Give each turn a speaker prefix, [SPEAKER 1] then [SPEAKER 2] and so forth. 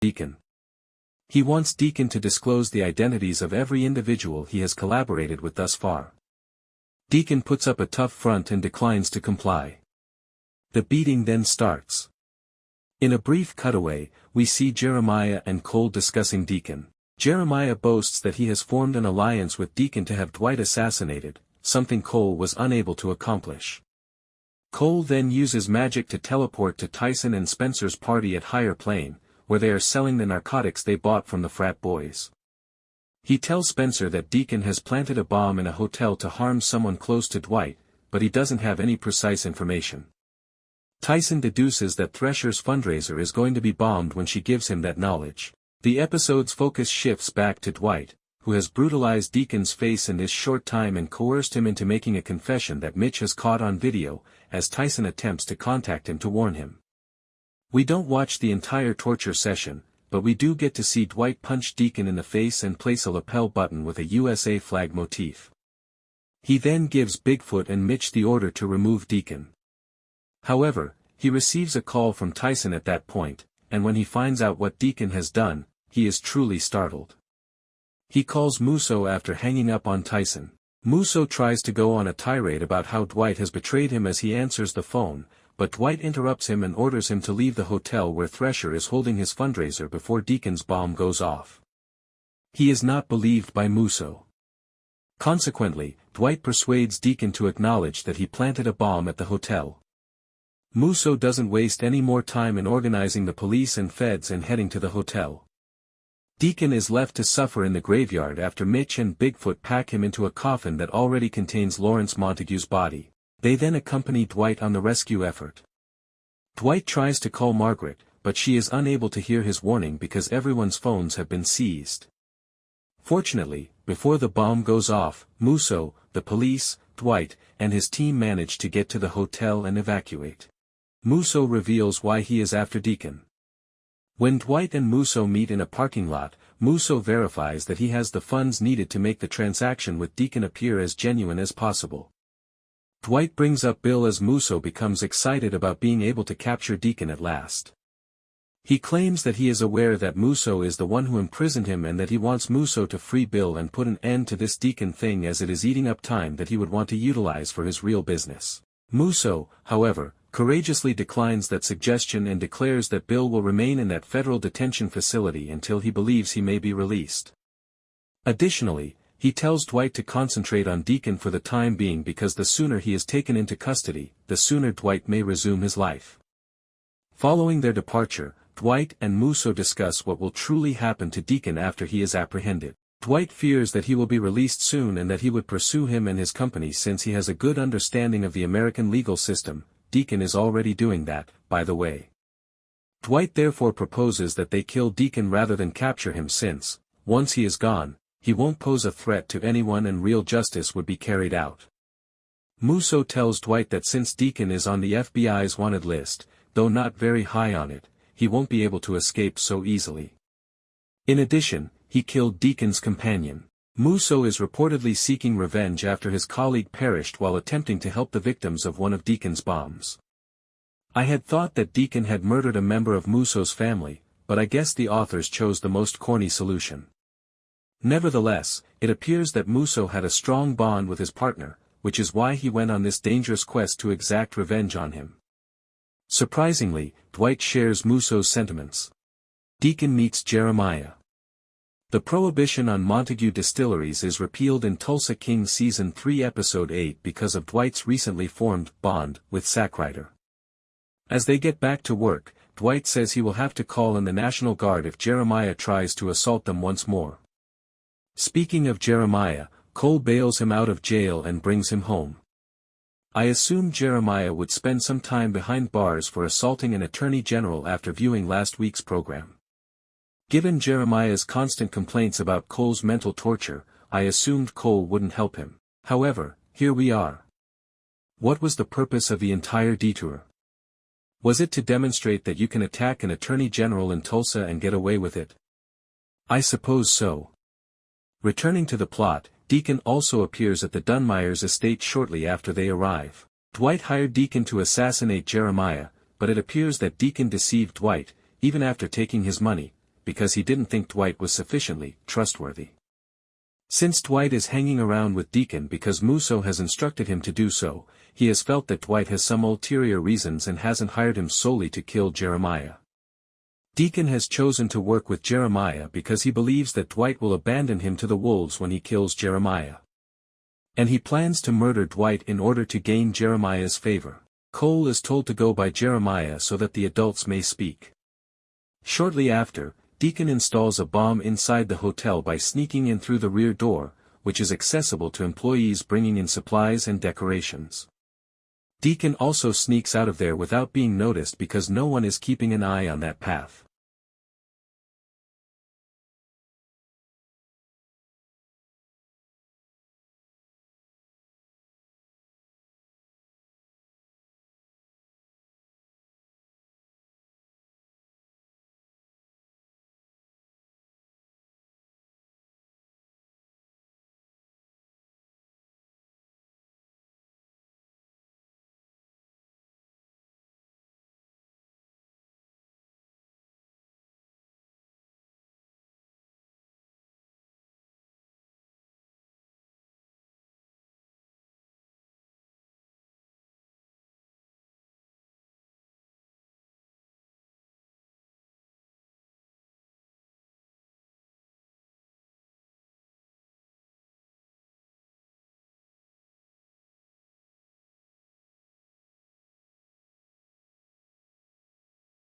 [SPEAKER 1] Deacon. He wants Deacon to disclose the identities of every individual he has collaborated with thus far. Deacon puts up a tough front and declines to comply. The beating then starts. In a brief cutaway, we see Jeremiah and Cole discussing Deacon. Jeremiah boasts that he has formed an alliance with Deacon to have Dwight assassinated, something Cole was unable to accomplish. Cole then uses magic to teleport to Tyson and Spencer's party at Higher Plane, where they are selling the narcotics they bought from the frat boys. He tells Spencer that Deacon has planted a bomb in a hotel to harm someone close to Dwight, but he doesn't have any precise information. Tyson deduces that Thresher's fundraiser is going to be bombed when she gives him that knowledge. The episode's focus shifts back to Dwight, who has brutalized Deacon's face in this short time and coerced him into making a confession that Mitch has caught on video, as Tyson attempts to contact him to warn him. We don't watch the entire torture session, but we do get to see Dwight punch Deacon in the face and place a lapel button with a USA flag motif. He then gives Bigfoot and Mitch the order to remove Deacon. However, he receives a call from Tyson at that point, and when he finds out what Deacon has done, he is truly startled. He calls Musso after hanging up on Tyson. Musso tries to go on a tirade about how Dwight has betrayed him as he answers the phone, but Dwight interrupts him and orders him to leave the hotel where Thresher is holding his fundraiser before Deacon's bomb goes off. He is not believed by Musso. Consequently, Dwight persuades Deacon to acknowledge that he planted a bomb at the hotel. Musso doesn't waste any more time in organizing the police and feds and heading to the hotel. Deacon is left to suffer in the graveyard after Mitch and Bigfoot pack him into a coffin that already contains Lawrence Montague's body. They then accompany Dwight on the rescue effort. Dwight tries to call Margaret, but she is unable to hear his warning because everyone's phones have been seized. Fortunately, before the bomb goes off, Musso, the police, Dwight, and his team manage to get to the hotel and evacuate. Musso reveals why he is after Deacon. When Dwight and Musso meet in a parking lot, Musso verifies that he has the funds needed to make the transaction with Deacon appear as genuine as possible. Dwight brings up Bill as Musso becomes excited about being able to capture Deacon at last. He claims that he is aware that Musso is the one who imprisoned him and that he wants Musso to free Bill and put an end to this Deacon thing as it is eating up time that he would want to utilize for his real business. Musso, however, courageously declines that suggestion and declares that Bill will remain in that federal detention facility until he believes he may be released. Additionally, he tells Dwight to concentrate on Deacon for the time being because the sooner he is taken into custody, the sooner Dwight may resume his life. Following their departure, Dwight and Musso discuss what will truly happen to Deacon after he is apprehended. Dwight fears that he will be released soon and that he would pursue him and his company since he has a good understanding of the American legal system. Deacon is already doing that, by the way. Dwight therefore proposes that they kill Deacon rather than capture him since, once he is gone, he won't pose a threat to anyone and real justice would be carried out. Musso tells Dwight that since Deacon is on the FBI's wanted list, though not very high on it, he won't be able to escape so easily. In addition, he killed Deacon's companion. Musso is reportedly seeking revenge after his colleague perished while attempting to help the victims of one of Deacon's bombs. I had thought that Deacon had murdered a member of Musso's family, but I guess the authors chose the most corny solution. Nevertheless, it appears that Musso had a strong bond with his partner, which is why he went on this dangerous quest to exact revenge on him. Surprisingly, Dwight shares Musso's sentiments. Deacon meets Jeremiah. The prohibition on Montague distilleries is repealed in Tulsa King Season 3 Episode 8 because of Dwight's recently formed bond with Sackrider. As they get back to work, Dwight says he will have to call in the National Guard if Jeremiah tries to assault them once more. Speaking of Jeremiah, Cole bails him out of jail and brings him home. I assume Jeremiah would spend some time behind bars for assaulting an attorney general after viewing last week's program. Given Jeremiah's constant complaints about Cole's mental torture, I assumed Cole wouldn't help him. However, here we are. What was the purpose of the entire detour? Was it to demonstrate that you can attack an attorney general in Tulsa and get away with it? I suppose so. Returning to the plot, Deacon also appears at the Dunmeyers' estate shortly after they arrive. Dwight hired Deacon to assassinate Jeremiah, but it appears that Deacon deceived Dwight, even after taking his money, because he didn't think Dwight was sufficiently trustworthy. Since Dwight is hanging around with Deacon because Musso has instructed him to do so, he has felt that Dwight has some ulterior reasons and hasn't hired him solely to kill Jeremiah. Deacon has chosen to work with Jeremiah because he believes that Dwight will abandon him to the wolves when he kills Jeremiah. And he plans to murder Dwight in order to gain Jeremiah's favor. Cole is told to go by Jeremiah so that the adults may speak. Shortly after, Deacon installs a bomb inside the hotel by sneaking in through the rear door, which is accessible to employees bringing in supplies and decorations. Deacon also sneaks out of there without being noticed because no one is keeping an eye on that path.